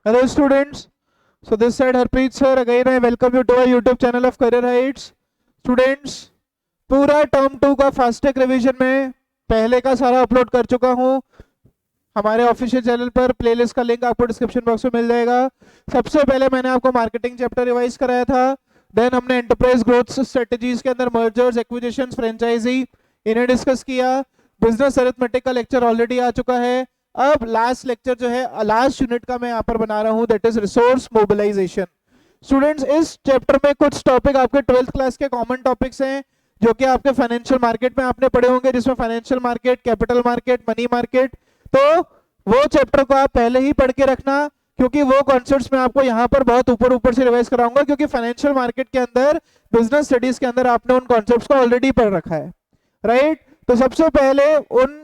Hello students. So this side Harpreet sir, again I welcome you to our YouTube channel of Career Heights. Students, पूरा term 2 का FASTag revision में पहले का सारा upload कर चुका हूँ हमारे ऑफिशियल चैनल पर। प्लेलिस्ट का लिंक आपको डिस्क्रिप्शन बॉक्स में मिल जाएगा। सबसे पहले मैंने आपको मार्केटिंग चैप्टर रिवाइज कराया था। देन हमने एंटरप्राइज ग्रोथ स्ट्रेटजीज के अंदर मर्जर्स, एक्विजिशंस, फ्रेंचाइजी इन्हें डिस्कस किया। बिजनेस अरिथमेटिक का लेक्चर ऑलरेडी आ चुका है। अब लास्ट लेक्चर जो है, लास्ट यूनिट का मैं यहाँ पर बना रहा हूँ, that is resource mobilisation. Students, इस चैप्टर में कुछ टॉपिक आपके 12th क्लास के कॉमन टॉपिक्स हैं जो कि आपके फाइनेंशियल मार्केट में आपने पढ़े होंगे, जिसमें financial market, capital market, money market. तो वो चैप्टर को आप पहले ही पढ़ के रखना, क्योंकि वो कॉन्सेप्ट्स मैं आपको यहाँ पर बहुत ऊपर ऊपर से रिवाइज कराऊंगा, क्योंकि फाइनेंशियल मार्केट के अंदर, बिजनेस स्टडीज के अंदर आपने उन कॉन्सेप्ट्स को ऑलरेडी पढ़ रखा है, राइट। तो सबसे पहले उन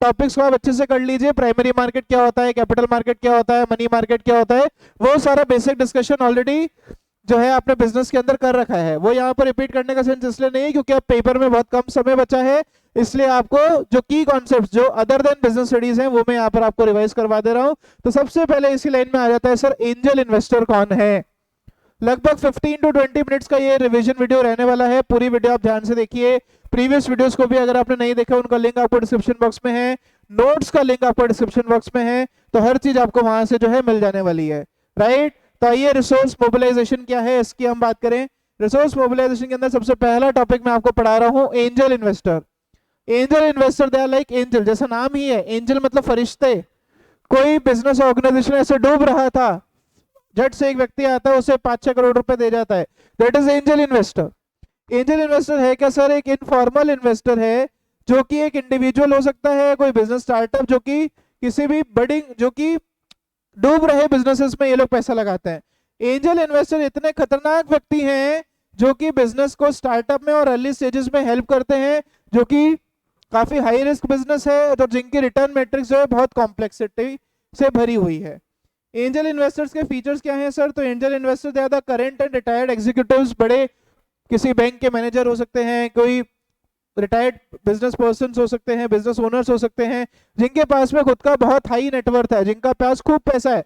टॉपिक्स को आप अच्छे से कर लीजिए। प्राइमरी मार्केट क्या होता है, कैपिटल मार्केट क्या होता है, मनी मार्केट क्या होता है, वो सारा बेसिक डिस्कशन ऑलरेडी जो है आपने बिजनेस के अंदर कर रखा है। वो यहाँ पर रिपीट करने का सेंस इसलिए नहीं है क्योंकि अब पेपर में बहुत कम समय बचा है, इसलिए आपको जो की कॉन्सेप्ट्स जो अदर देन बिजनेस स्टडीज हैं वो मैं यहाँ पर आपको रिवाइज करवा दे रहा हूँ। तो सबसे पहले इसी लाइन में आ जाता है, सर एंजल इन्वेस्टर कौन है। लगभग 15 to 20 मिनट्स का ये रिवीजन वीडियो रहने वाला है। पूरी वीडियो आप ध्यान से देखिए। प्रीवियस वीडियोस को भी अगर आपने नहीं देखा, उनका लिंक आपको डिस्क्रिप्शन बॉक्स में है, नोट्स का लिंक आपको डिस्क्रिप्शन बॉक्स में है, तो हर चीज आपको वहां से जो है मिल जाने वाली है, राइट। तो आइए, रिसोर्स मोबिलाइजेशन क्या है इसकी हम बात करें। रिसोर्स मोबिलाइजेशन के अंदर सबसे पहला टॉपिक मैं आपको पढ़ा रहा हूँ, angel investor. Angel investor they are like angel, जैसा नाम ही है, एंजल मतलब फरिश्ते। कोई बिजनेस ऑर्गेनाइजेशन ऐसे डूब रहा था, झट से एक व्यक्ति आता है, उसे 5-6 करोड़ रुपए दे जाता है, that is angel investor. Angel investor है क्या सर? एक इनफॉर्मल इन्वेस्टर है, जो कि एक इंडिविजुअल हो सकता है, कोई बिजनेस स्टार्टअप, जो कि किसी भी बड़ी, जो कि डूब रहे बिजनेसेस में ये लोग पैसा लगाते हैं। एंजल इन्वेस्टर इतने खतरनाक व्यक्ति हैं जो कि बिजनेस को स्टार्टअप में और अर्ली स्टेजेस में हेल्प करते हैं, जो कि काफी हाई रिस्क बिजनेस है, तो जिनकी रिटर्न मैट्रिक्स जो है बहुत कॉम्प्लेक्सिटी से भरी हुई है। एंजल इन्वेस्टर्स के फीचर्स क्या हैं सर? तो एंजल इन्वेस्टर ज्यादा करंट एंड रिटायर्ड एग्जीक्यूटिव्स, बड़े किसी बैंक के मैनेजर हो सकते हैं, कोई रिटायर्ड बिजनेस पर्सन हो सकते हैं, बिजनेस ओनर्स हो सकते हैं, जिनके पास में खुद का बहुत हाई नेटवर्थ है, जिनका पास खूब पैसा है।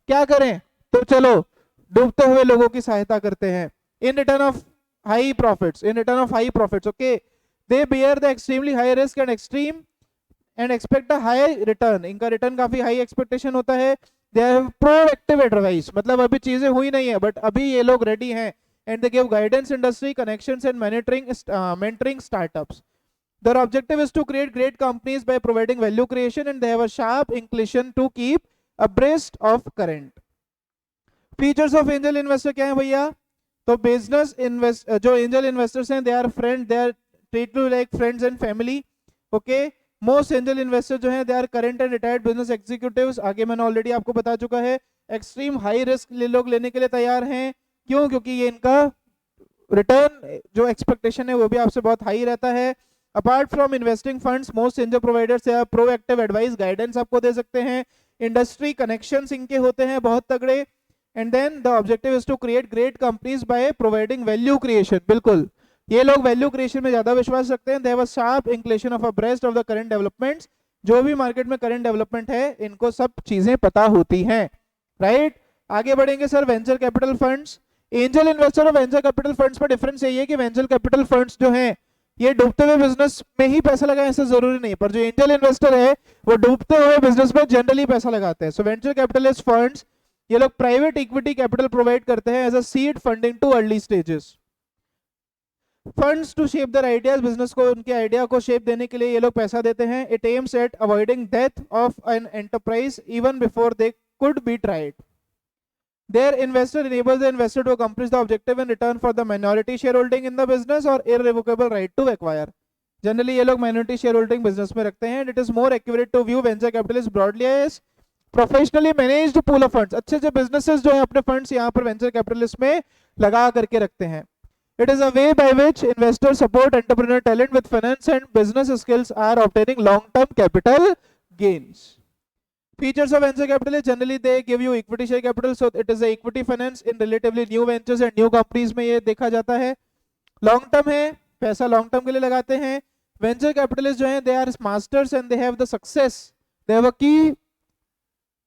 क्या करें? तो चलो डूबते हुए लोगों की सहायता करते हैं, in return of high profits, in return of high profits, okay. They bear the extremely high risk and extreme and expect a high return, इनका रिटर्न काफी हाई एक्सपेक्टेशन होता है। दे हैव प्रोएक्टिव एडवाइस, मतलब अभी चीजें हुई नहीं है बट अभी ये लोग रेडी हैं, and they give guidance, industry connections and mentoring startups. Their objective is to create great companies by providing value creation, and they have a sharp inclination to keep abreast of current. Features of angel investor क्या है भैया? तो business invest जो angel investors हैं, they are friend, they are treat to like friends and family, okay. Most angel investor जो हैं, they are current and retired business executives, आगे मैंने ऑलरेडी आपको बता चुका है। एक्सट्रीम हाई रिस्क लोग लेने के लिए तैयार हैं, क्यों? क्योंकि ये इनका रिटर्न जो एक्सपेक्टेशन है वो भी आपसे बहुत हाई रहता है। Apart from investing funds, most angel providers proactive advice, guidance आपको दे सकते हैं, इंडस्ट्री कनेक्शंस इनके होते हैं बहुत तगड़े, and then the objective is to create great companies by providing value creation. बिल्कुल, ये लोग वैल्यू क्रिएशन में ज्यादा विश्वास रखते हैं। They have a sharp inclination of abreast of the current developments, जो भी मार्केट में करंट डेवलपमेंट है इनको सब चीजें पता होती हैं, राइट। आगे बढ़ेंगे sir, venture capital funds. Angel investor और वेंचर कैपिटल फंड्स में डिफरेंस यही है कि वेंचर कैपिटल फंड्स जो हैं, ये डूबते हुए बिजनेस में ही पैसा लगाए ऐसा जरूरी नहीं, पर जो एंजल इन्वेस्टर है वो डूबते हुए बिजनेस में जनरली पैसा लगाते हैं। सो वेंचर कैपिटलिस्ट फंड्स, ये लोग प्राइवेट इक्विटी कैपिटल प्रोवाइड करते हैं as a seed funding to early stages. Funds to shape their ideas, business को, उनके आइडिया को शेप देने के लिए ये लोग पैसा देते हैं। It aims at avoiding death of an enterprise even before they could be tried. Their investor enables the investor to accomplish the objective in return for the minority shareholding in the business or irrevocable right to acquire. Generally ये लोग minority shareholding business में रखते हैं. It is more accurate to view venture capitalists broadly as professionally managed pool of funds. अच्छे अच्छे businesses जो हैं अपने funds यहाँ पर venture capitalists में लगा करके रखते हैं. It is a way by which investors support entrepreneur talent with finance and business skills are obtaining long-term capital gains. Features of venture capital is generally they give you equity share capital, so it is a equity finance in relatively new ventures and new companies में ये देखा जाता है. Long term है, पैसा long term के लिए लगाते हैं. वेंचर कैपिटलिस्ट जो हैं, they are masters and they have the success, they have a key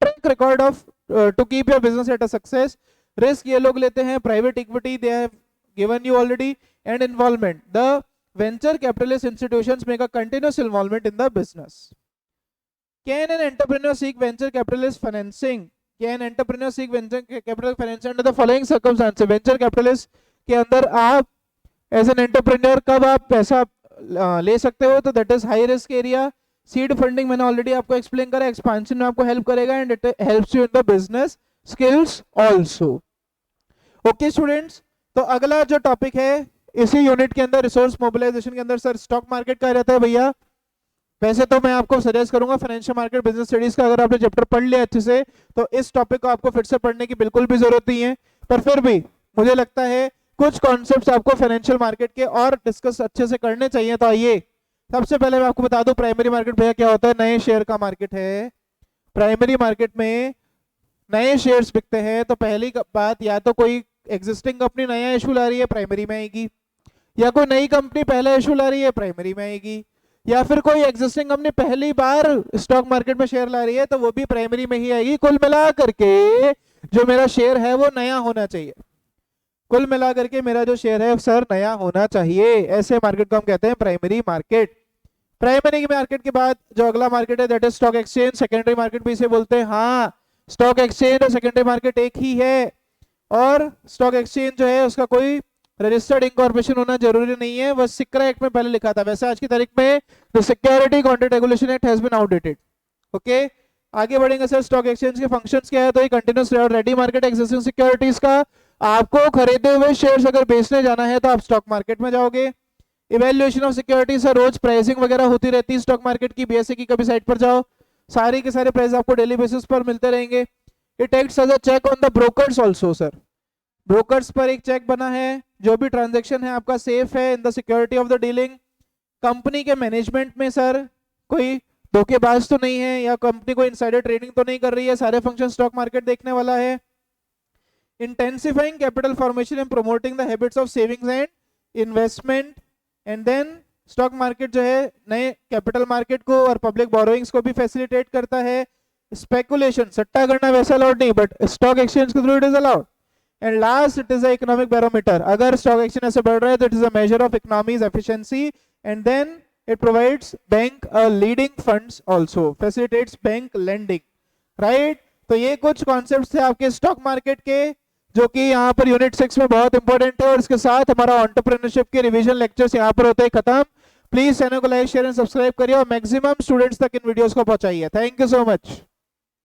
track record of to keep your business at a success. Risk ये लोग लेते हैं, private equity they have given you already, and involvement, the venture capitalist institutions make a continuous involvement in the business. Can an entrepreneur seek venture capitalist financing? Can entrepreneur seek venture capital financing under the following circumstances? Venture capitalist के अंदर आप as an entrepreneur कब आप पैसा ले सकते हो? तो that is high risk area. Seed funding मैंने ऑलरेडी आपको एक्सप्लेन करा, एक्सपेंशन में आपको हेल्प करेगा, and it helps you in the business skills also. Okay students, तो अगला जो टॉपिक है इसी यूनिट के अंदर, रिसोर्स मोबिलाइजेशन के अंदर, सर स्टॉक मार्केट का रहता है भैया। वैसे तो मैं आपको सजेस्ट करूंगा फाइनेंशियल मार्केट बिजनेस स्टडीज का, अगर आपने चैप्टर पढ़ लिया अच्छे से तो इस टॉपिक को आपको फिर से पढ़ने की बिल्कुल भी जरूरत नहीं है, पर फिर भी मुझे लगता है कुछ कॉन्सेप्ट्स आपको फाइनेंशियल मार्केट के और डिस्कस अच्छे से करने चाहिए। तो आइए सबसे पहले मैं आपको बता दूं प्राइमरी मार्केट भैया क्या होता है। नए शेयर का मार्केट है। प्राइमरी मार्केट में नए शेयर्स बिकते हैं, तो पहली बात, या तो कोई एग्जिस्टिंग कंपनी नया इशू ला रही है, प्राइमरी में आएगी, या कोई नई कंपनी पहला इशू ला रही है, प्राइमरी में आएगी, या फिर कोई एग्जिस्टिंग कंपनी पहली बार स्टॉक मार्केट में शेयर ला रही है तो वो भी प्राइमरी में ही आएगी। कुल मिला करके जो मेरा शेयर है वो नया होना चाहिए। कुल मिला करके मेरा जो शेयर है सर नया होना चाहिए। ऐसे मार्केट को हम कहते हैं प्राइमरी मार्केट। प्राइमरी मार्केट के बाद जो अगला मार्केट है that is stock exchange. Secondary market भी इसे बोलते हैं। हाँ, स्टॉक एक्सचेंज और सेकेंडरी मार्केट एक ही है, और स्टॉक एक्सचेंज जो है उसका कोई रजिस्टर्ड इनकॉर्पोरेशन होना जरूरी नहीं है, बस सिक्रा एक्ट में पहले लिखा था। वैसे आज की तारीख में the security contract regulation act has been outdated. Okay, आगे बढ़ेंगे सर। स्टॉक एक्सचेंज के फंक्शंस क्या है? तो ये continuous ready market existing securities का, आपको खरीदे हुए शेयर्स अगर बेचने जाना है तो आप स्टॉक मार्केट में जाओगे। इवैल्यूएशन ऑफ सिक्योरिटीज सर, रोज प्राइसिंग वगैरह होती रहती है स्टॉक मार्केट की। बीएसई की कभी साइट पर जाओ, सारे के सारे प्राइस आपको डेली बेसिस पर मिलते रहेंगे। It acts as a check on the brokers also sir. Brokers पर एक चेक बना है, जो भी ट्रांजैक्शन है आपका सेफ है in the security of the dealing. Company के मैनेजमेंट में सर कोई धोखेबाज तो नहीं है, या कंपनी को इनसाइडर ट्रेडिंग तो नहीं कर रही है। सारे फंक्शन स्टॉक मार्केट देखने वाला है। Intensifying capital formation and promoting the habits of savings and investment. And then stock market जो है नए कैपिटल मार्केट को और पब्लिक बोरोइंग्स को भी फैसिलिटेट करता है। स्पेकुलेशन, सट्टा करना वैसा अलाउड नहीं, बट स्टॉक एक्सचेंज के through it is allowed. And last, it is a economic barometer. अगर स्टॉक एक्सचेंज ऐसे बढ़ रहा है तो it is a major of economy's efficiency. And then it provides bank a leading funds also, facilitates bank lending, right. तो ये कुछ concepts थे आपके स्टॉक मार्केट के, जो कि यहाँ पर यूनिट 6 में बहुत इंपॉर्टेंट है। और इसके साथ हमारा एंटरप्रेन्योरशिप के रिवीजन लेक्चर्स यहाँ पर होते हैं खत्म। प्लीज चैनल को लाइक शेयर एंड सब्सक्राइब करिए और मैक्सिमम स्टूडेंट्स तक इन वीडियोस को पहुंचाइए। Thank you so much.